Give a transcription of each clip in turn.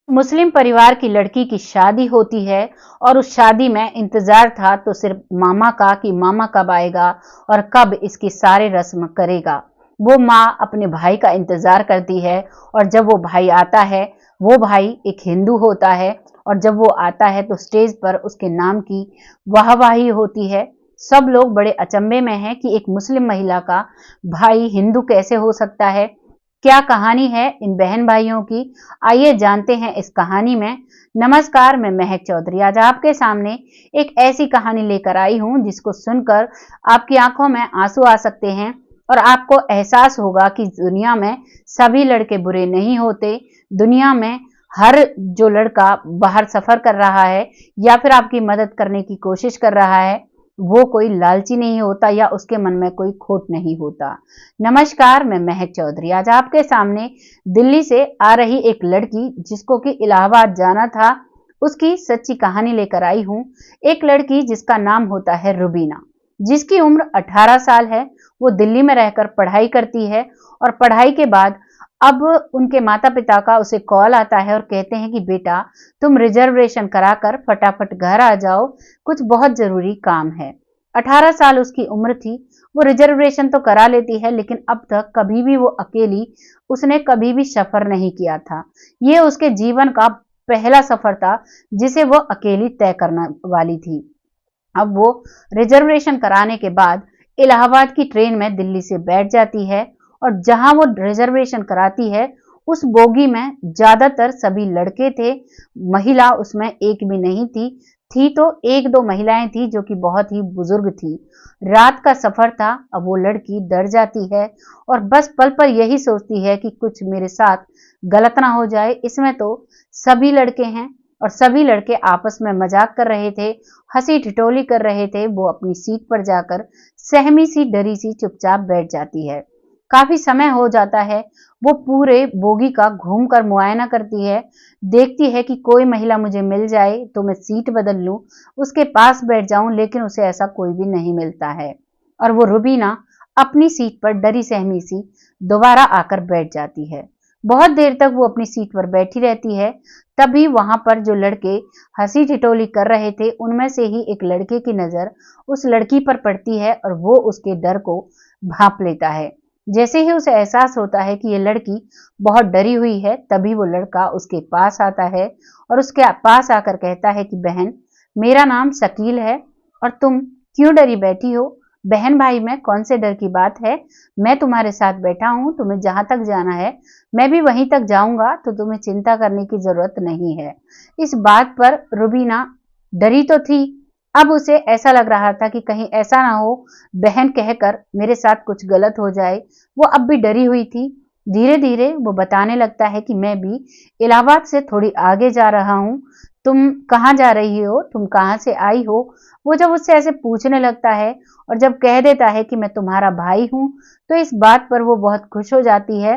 मुस्लिम परिवार की लड़की की शादी होती है और उस शादी में इंतजार था तो सिर्फ मामा का कि मामा कब आएगा और कब इसकी सारे रस्म करेगा। वो माँ अपने भाई का इंतजार करती है और जब वो भाई आता है, वो भाई एक हिंदू होता है और जब वो आता है तो स्टेज पर उसके नाम की वाहवाही होती है। सब लोग बड़े अचंभे में हैं कि एक मुस्लिम महिला का भाई हिंदू कैसे हो सकता है। क्या कहानी है इन बहन भाइयों की, आइए जानते हैं इस कहानी में। नमस्कार, मैं महक चौधरी आज आपके सामने एक ऐसी कहानी लेकर आई हूं जिसको सुनकर आपकी आंखों में आंसू आ सकते हैं और आपको एहसास होगा कि दुनिया में सभी लड़के बुरे नहीं होते। दुनिया में हर जो लड़का बाहर सफर कर रहा है या फिर आपकी मदद करने की कोशिश कर रहा है, वो कोई लालची नहीं होता या उसके मन में कोई खोट नहीं होता। नमस्कार, मैं महक चौधरी आज आपके सामने दिल्ली से आ रही एक लड़की जिसको कि इलाहाबाद जाना था, उसकी सच्ची कहानी लेकर आई हूं। एक लड़की जिसका नाम होता है रुबीना, जिसकी उम्र 18 साल है। वो दिल्ली में रहकर पढ़ाई करती है और पढ़ाई के बाद अब उनके माता पिता का उसे कॉल आता है और कहते हैं कि बेटा, तुम रिजर्वेशन कराकर फटाफट घर आ जाओ, कुछ बहुत जरूरी काम है। 18 साल उसकी उम्र थी। वो रिजर्वेशन तो करा लेती है लेकिन अब तक कभी भी वो अकेली उसने कभी भी सफर नहीं किया था। ये उसके जीवन का पहला सफर था जिसे वो अकेली तय करने वाली थी। अब वो रिजर्वेशन कराने के बाद इलाहाबाद की ट्रेन में दिल्ली से बैठ जाती है और जहां वो रिजर्वेशन कराती है उस बोगी में ज्यादातर सभी लड़के थे, महिला उसमें एक भी नहीं थी तो एक दो महिलाएं थी जो कि बहुत ही बुजुर्ग थी। रात का सफर था। अब वो लड़की डर जाती है और बस पल पर यही सोचती है कि कुछ मेरे साथ गलत ना हो जाए। इसमें तो सभी लड़के हैं और सभी लड़के आपस में मजाक कर रहे थे, हंसी ठिठोली कर रहे थे। वो अपनी सीट पर जाकर सहमी सी डरी सी चुपचाप बैठ जाती है। काफी समय हो जाता है। वो पूरे बोगी का घूमकर मुआयना करती है, देखती है कि कोई महिला मुझे मिल जाए तो मैं सीट बदल लूं, उसके पास बैठ जाऊं, लेकिन उसे ऐसा कोई भी नहीं मिलता है और वो रुबीना अपनी सीट पर डरी सहमी सी दोबारा आकर बैठ जाती है। बहुत देर तक वो अपनी सीट पर बैठी रहती है। तभी वहां पर जो लड़के हंसी ठिठोली कर रहे थे उनमें से ही एक लड़के की नजर उस लड़की पर पड़ती है और वो उसके डर को भांप लेता है। जैसे ही उसे एहसास होता है कि ये लड़की बहुत डरी हुई है, तभी वो लड़का उसके पास आता है और उसके पास आकर कहता है कि बहन, मेरा नाम शकील है और तुम क्यों डरी बैठी हो? बहन भाई में कौन से डर की बात है? मैं तुम्हारे साथ बैठा हूं, तुम्हें जहां तक जाना है मैं भी वहीं तक जाऊंगा, तो तुम्हें चिंता करने की जरूरत नहीं है। इस बात पर रुबीना डरी तो थी, अब उसे ऐसा लग रहा था कि कहीं ऐसा ना हो बहन कहकर मेरे साथ कुछ गलत हो जाए। वो अब भी डरी हुई थी। धीरे धीरे वो बताने लगता है कि मैं भी इलाहाबाद से थोड़ी आगे जा रहा हूँ। तुम कहाँ जा रही हो? तुम कहाँ से आई हो? वो जब उससे ऐसे पूछने लगता है और जब कह देता है कि मैं तुम्हारा भाई हूँ, तो इस बात पर वो बहुत खुश हो जाती है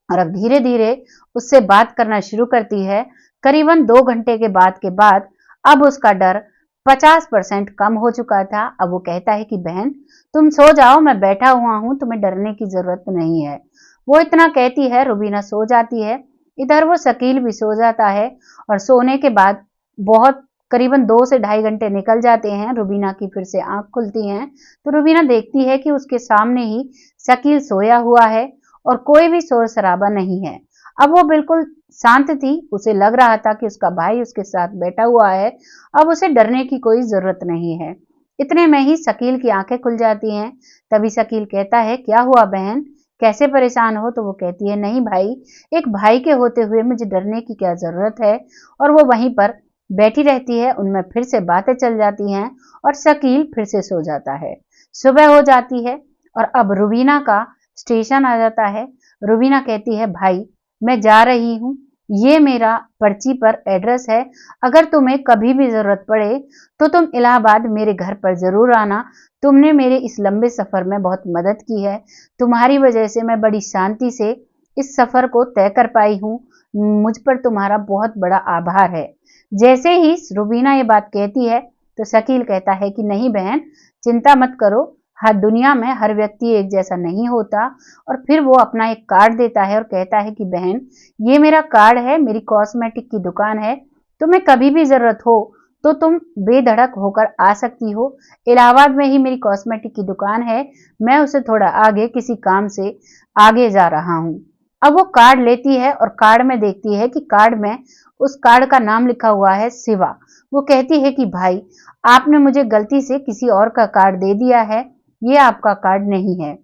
और अब धीरे धीरे उससे बात करना शुरू करती है। करीबन 2 घंटे के बाद अब उसका डर 50% कम हो चुका था। अब वो कहता है कि बहन, तुम सो जाओ, मैं बैठा हुआ हूं, तुम्हें डरने की जरूरत नहीं है। वो इतना कहती है, रुबीना सो जाती है। इधर वो शकील भी सो जाता है और सोने के बाद बहुत करीबन 2 से ढाई घंटे निकल जाते हैं। रुबीना की फिर से आंख खुलती है तो रुबीना देखती है कि उसके सामने ही शकील सोया हुआ है और कोई भी शोर शराबा नहीं है। अब वो बिल्कुल शांत थी, उसे लग रहा था कि उसका भाई उसके साथ बैठा हुआ है, अब उसे डरने की कोई जरूरत नहीं है। इतने में ही शकील की आंखें खुल जाती हैं। तभी शकील कहता है, क्या हुआ बहन, कैसे परेशान हो? तो वो कहती है, नहीं भाई, एक भाई के होते हुए मुझे डरने की क्या जरूरत है। और वो वहीं पर बैठी रहती है। उनमें फिर से बातें चल जाती हैं और शकील फिर से सो जाता है। सुबह हो जाती है और अब रुबीना का स्टेशन आ जाता है। रुबीना कहती है, भाई मैं जा रही हूँ, ये मेरा पर्ची पर एड्रेस है, अगर तुम्हें कभी भी जरूरत पड़े तो तुम इलाहाबाद मेरे घर पर जरूर आना। तुमने मेरे इस लंबे सफर में बहुत मदद की है, तुम्हारी वजह से मैं बड़ी शांति से इस सफर को तय कर पाई हूँ। मुझ पर तुम्हारा बहुत बड़ा आभार है। जैसे ही रुबीना ये बात कहती है तो शकील कहता है कि नहीं बहन, चिंता मत करो, हर दुनिया में हर व्यक्ति एक जैसा नहीं होता। और फिर वो अपना एक कार्ड देता है और कहता है कि बहन, ये मेरा कार्ड है, मेरी कॉस्मेटिक की दुकान है, तुम्हें कभी भी जरूरत हो तो तुम बेधड़क होकर आ सकती हो। इलाहाबाद में ही मेरी कॉस्मेटिक की दुकान है, मैं उसे थोड़ा आगे किसी काम से आगे जा रहा हूँ। अब वो कार्ड लेती है और कार्ड में देखती है कि कार्ड में उस कार्ड का नाम लिखा हुआ है शिवा। वो कहती है कि भाई, आपने मुझे गलती से किसी और का कार्ड दे दिया है, ये आपका कार्ड नहीं है।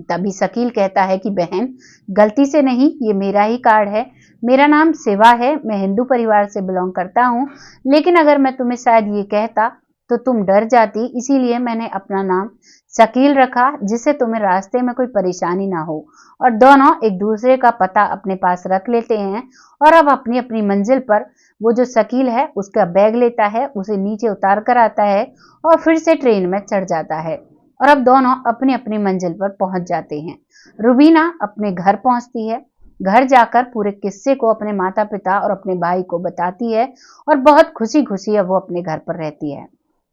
तभी शकील कहता है कि बहन, गलती से नहीं, ये मेरा ही कार्ड है, मेरा नाम शिवा है, मैं हिंदू परिवार से बिलोंग करता हूँ, लेकिन अगर मैं तुम्हें शायद ये कहता तो तुम डर जाती, इसीलिए मैंने अपना नाम शकील रखा, जिससे तुम्हें रास्ते में कोई परेशानी ना हो। और दोनों एक दूसरे का पता अपने पास रख लेते हैं और अब अपनी अपनी मंजिल पर वो जो शकील है उसका बैग लेता है, उसे नीचे उतार कर आता है और फिर से ट्रेन में चढ़ जाता है और अब दोनों अपनी अपनी मंजिल पर पहुंच जाते हैं। रुबीना अपने घर पहुंचती है। घर जाकर पूरे किस्से को अपने माता पिता और अपने भाई को बताती है और बहुत खुशी खुशी अब वो अपने घर पर रहती है।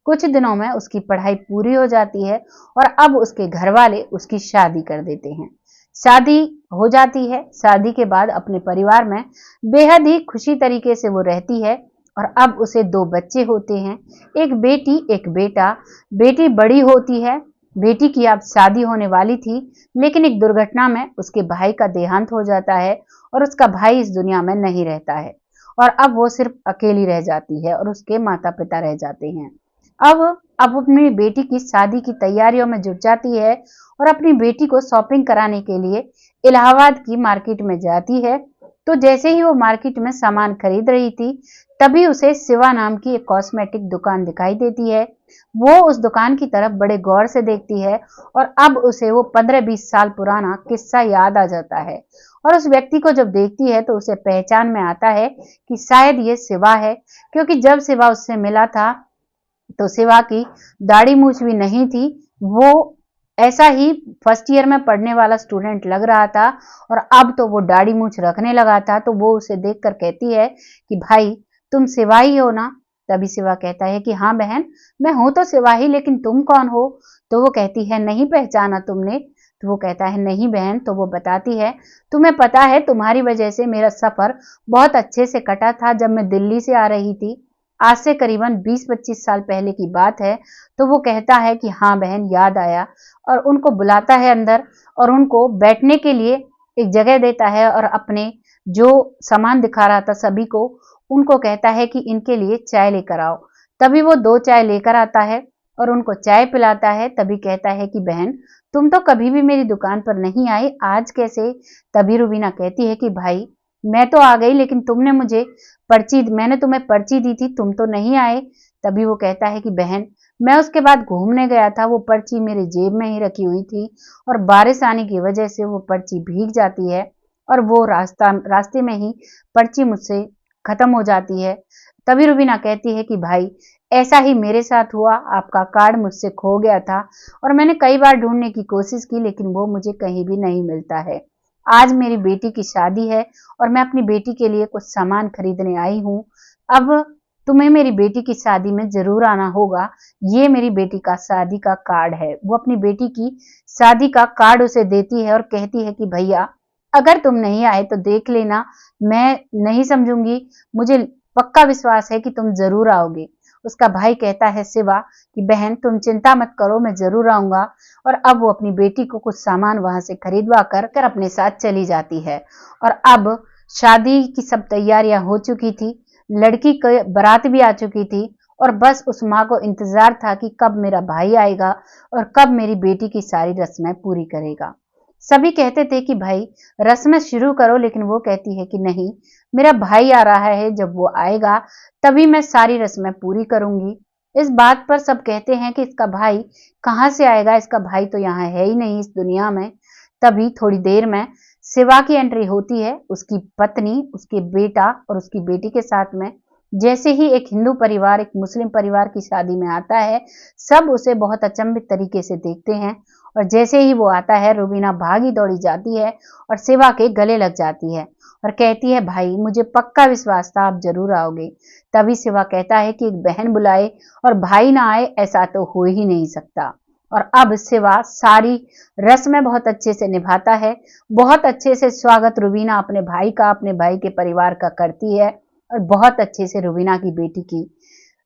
कुछ दिनों में उसकी पढ़ाई पूरी हो जाती है और अब उसके घर वाले उसकी शादी कर देते हैं। शादी हो जाती है। शादी के बाद अपने परिवार में बेहद ही खुशी तरीके से वो रहती है और अब उसे 2 बच्चे होते हैं, एक बेटी एक बेटा। बेटी बड़ी होती है। बेटी की अब शादी होने वाली थी, लेकिन एक दुर्घटना में उसके भाई का देहांत हो जाता है और उसका भाई इस दुनिया में नहीं रहता है और अब वो सिर्फ अकेली रह जाती है और उसके माता पिता रह जाते हैं। अब अपनी बेटी की शादी की तैयारियों में जुट जाती है और अपनी बेटी को शॉपिंग कराने के लिए इलाहाबाद की मार्केट में जाती है। तो जैसे ही वो मार्केट में सामान खरीद रही थी, तभी उसे शिवा नाम की एक कॉस्मेटिक दुकान दिखाई देती है। वो उस दुकान की तरफ बड़े गौर से देखती है और अब उसे वो 15-20 साल पुराना किस्सा याद आ जाता है और उस व्यक्ति को जब देखती है तो उसे पहचान में आता है कि शायद ये शिवा है, क्योंकि जब शिवा उससे मिला था तो शिवा की दाढ़ी मूछ भी नहीं थी। वो ऐसा ही फर्स्ट ईयर में पढ़ने वाला स्टूडेंट लग रहा था और अब तो वो दाढ़ी मूछ रखने लगा था। तो वो उसे देखकर कहती है कि भाई, तुम शिवा ही हो ना? तभी शिवा कहता है कि हाँ बहन, मैं हूं तो शिवा ही, लेकिन तुम कौन हो? तो वो कहती है, नहीं पहचाना तुमने? तो वो कहता है, नहीं बहन। तो वो बताती है, तुम्हें पता है तुम्हारी वजह से मेरा सफर बहुत अच्छे से कटा था जब मैं दिल्ली से आ रही थी। आज से करीबन 20-25 साल पहले की बात है। तो वो कहता है कि हाँ बहन, याद आया और उनको बुलाता है अंदर और उनको बैठने के लिए एक जगह देता है और अपने जो सामान दिखा रहा था सभी को, उनको कहता है कि इनके लिए चाय लेकर आओ। तभी वो 2 चाय लेकर आता है और उनको चाय पिलाता है। तभी कहता है कि बहन, तुम तो कभी भी मेरी दुकान पर नहीं आई, आज कैसे? तभी रुबीना कहती है कि भाई, मैं तो आ गई, लेकिन मैंने तुम्हें पर्ची दी थी, तुम तो नहीं आए। तभी वो कहता है कि बहन, मैं उसके बाद घूमने गया था, वो पर्ची मेरी जेब में ही रखी हुई थी और बारिश आने की वजह से वो पर्ची भीग जाती है और वो रास्ते में ही पर्ची मुझसे खत्म हो जाती है। तभी रुबीना कहती है कि भाई, ऐसा ही मेरे साथ हुआ, आपका कार्ड मुझसे खो गया था और मैंने कई बार ढूंढने की कोशिश की, लेकिन वो मुझे कहीं भी नहीं मिलता है। आज मेरी बेटी की शादी है और मैं अपनी बेटी के लिए कुछ सामान खरीदने आई हूँ। अब तुम्हें मेरी बेटी की शादी में जरूर आना होगा। ये मेरी बेटी का शादी का कार्ड है। वो अपनी बेटी की शादी का कार्ड उसे देती है और कहती है कि भैया, अगर तुम नहीं आए तो देख लेना, मैं नहीं समझूंगी, मुझे पक्का विश्वास है कि तुम जरूर आओगे। उसका भाई कहता है शिवा कि बहन, तुम चिंता मत करो, मैं जरूर आऊंगा। और अब वो अपनी बेटी को कुछ सामान वहां से खरीदवा कर अपने साथ चली जाती है। और अब शादी की सब तैयारियां हो चुकी थी, लड़की की बारात भी आ चुकी थी और बस उस माँ को इंतजार था कि कब मेरा भाई आएगा और कब मेरी बेटी की सारी रस्में पूरी करेगा। सभी कहते थे कि भाई, रस्में शुरू करो, लेकिन वो कहती है कि नहीं, मेरा भाई आ रहा है, जब वो आएगा तभी मैं सारी रस्में पूरी करूंगी। इस बात पर सब कहते हैं कि इसका भाई कहाँ से आएगा, इसका भाई तो यहाँ है ही नहीं इस दुनिया में। तभी थोड़ी देर में शिवा की एंट्री होती है, उसकी पत्नी, उसके बेटा और उसकी बेटी के साथ में। जैसे ही एक हिंदू परिवार एक मुस्लिम परिवार की शादी में आता है, सब उसे बहुत अचंभित तरीके से देखते हैं और जैसे ही वो आता है, रुबीना भागी दौड़ी जाती है और शिवा के गले लग जाती है और कहती है, भाई, मुझे पक्का विश्वास था आप जरूर आओगे। तभी शिवा कहता है कि एक बहन बुलाए और भाई ना आए, ऐसा तो हो ही नहीं सकता। और अब सिवा सारी रस्में बहुत अच्छे से निभाता है। बहुत अच्छे से स्वागत रुबीना अपने भाई का, अपने भाई के परिवार का करती है और बहुत अच्छे से रुबीना की बेटी की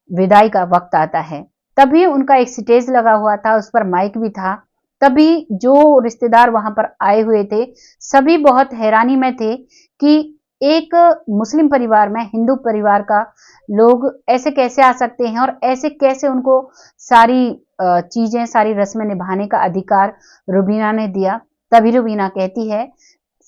विदाई का वक्त आता है। तभी उनका एक स्टेज लगा हुआ था, उस पर माइक भी था। तभी जो रिश्तेदार वहां पर आए हुए थे सभी बहुत हैरानी में थे कि एक मुस्लिम परिवार में हिंदू परिवार का लोग ऐसे कैसे आ सकते हैं और ऐसे कैसे उनको सारी चीजें, सारी रस्में निभाने का अधिकार रुबीना ने दिया। तभी रुबीना कहती है,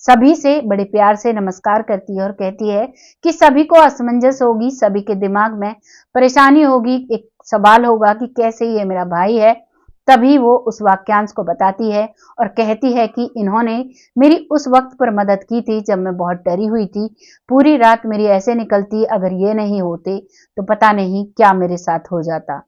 सभी से बड़े प्यार से नमस्कार करती है और कहती है कि सभी को असमंजस होगी, सभी के दिमाग में परेशानी होगी, एक सवाल होगा कि कैसे ये मेरा भाई है। तभी वो उस वाक्यांश को बताती है और कहती है कि इन्होंने मेरी उस वक्त पर मदद की थी जब मैं बहुत डरी हुई थी। पूरी रात मेरी ऐसे निकलती, अगर ये नहीं होते तो पता नहीं क्या मेरे साथ हो जाता।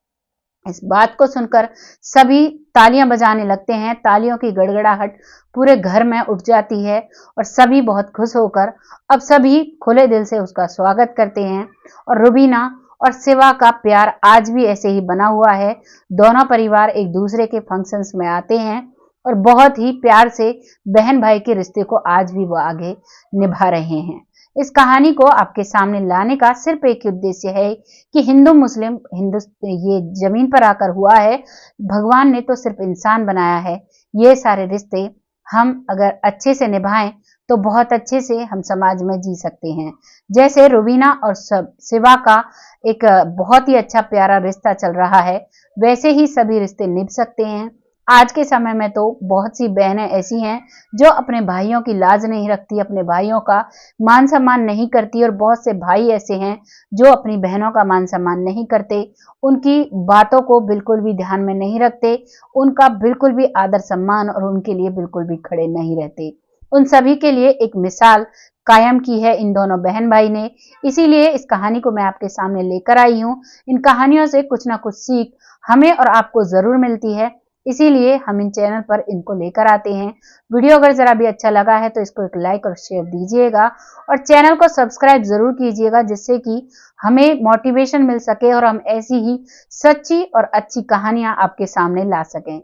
इस बात को सुनकर सभी तालियां बजाने लगते हैं। तालियों की गड़गड़ाहट पूरे घर में उठ जाती है और सभी बहुत खुश होकर अब सभी खुले दिल से उसका स्वागत करते हैं। और रुबीना और सिवा का प्यार आज भी ऐसे ही बना हुआ है। दोनों परिवार एक दूसरे के फंक्शंस में आते हैं और बहुत ही प्यार से बहन भाई के रिश्ते को आज भी वो आगे निभा रहे हैं। इस कहानी को आपके सामने लाने का सिर्फ एक उद्देश्य है कि हिंदू मुस्लिम ये जमीन पर आकर हुआ है। भगवान ने तो सिर्फ इंसान बनाया है। ये सारे रिश्ते हम अगर अच्छे से निभाएं तो बहुत अच्छे से हम समाज में जी सकते हैं। जैसे रुबीना और सिवा का एक बहुत ही अच्छा प्यारा रिश्ता चल रहा है, वैसे ही सभी रिश्ते निभ सकते हैं। आज के समय में तो बहुत सी बहनें ऐसी हैं जो अपने भाइयों की लाज नहीं रखती, अपने भाइयों का मान सम्मान नहीं करती, और बहुत से भाई ऐसे हैं जो अपनी बहनों का मान सम्मान नहीं करते, उनकी बातों को बिल्कुल भी ध्यान में नहीं रखते, उनका बिल्कुल भी आदर सम्मान और उनके लिए बिल्कुल भी खड़े नहीं रहते। उन सभी के लिए एक मिसाल कायम की है इन दोनों बहन भाई ने। इसीलिए इस कहानी को मैं आपके सामने लेकर आई हूं। इन कहानियों से कुछ ना कुछ सीख हमें और आपको जरूर मिलती है, इसीलिए हम इन चैनल पर इनको लेकर आते हैं। वीडियो अगर जरा भी अच्छा लगा है तो इसको एक लाइक और शेयर दीजिएगा और चैनल को सब्सक्राइब जरूर कीजिएगा, जिससे कि हमें मोटिवेशन मिल सके और हम ऐसी ही सच्ची और अच्छी कहानियां आपके सामने ला सकें।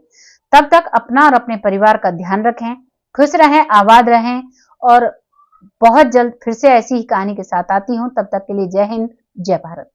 तब तक अपना और अपने परिवार का ध्यान रखें, खुश रहें, आबाद रहें, और बहुत जल्द फिर से ऐसी ही कहानी के साथ आती हूं। तब तक के लिए जय हिंद, जय भारत।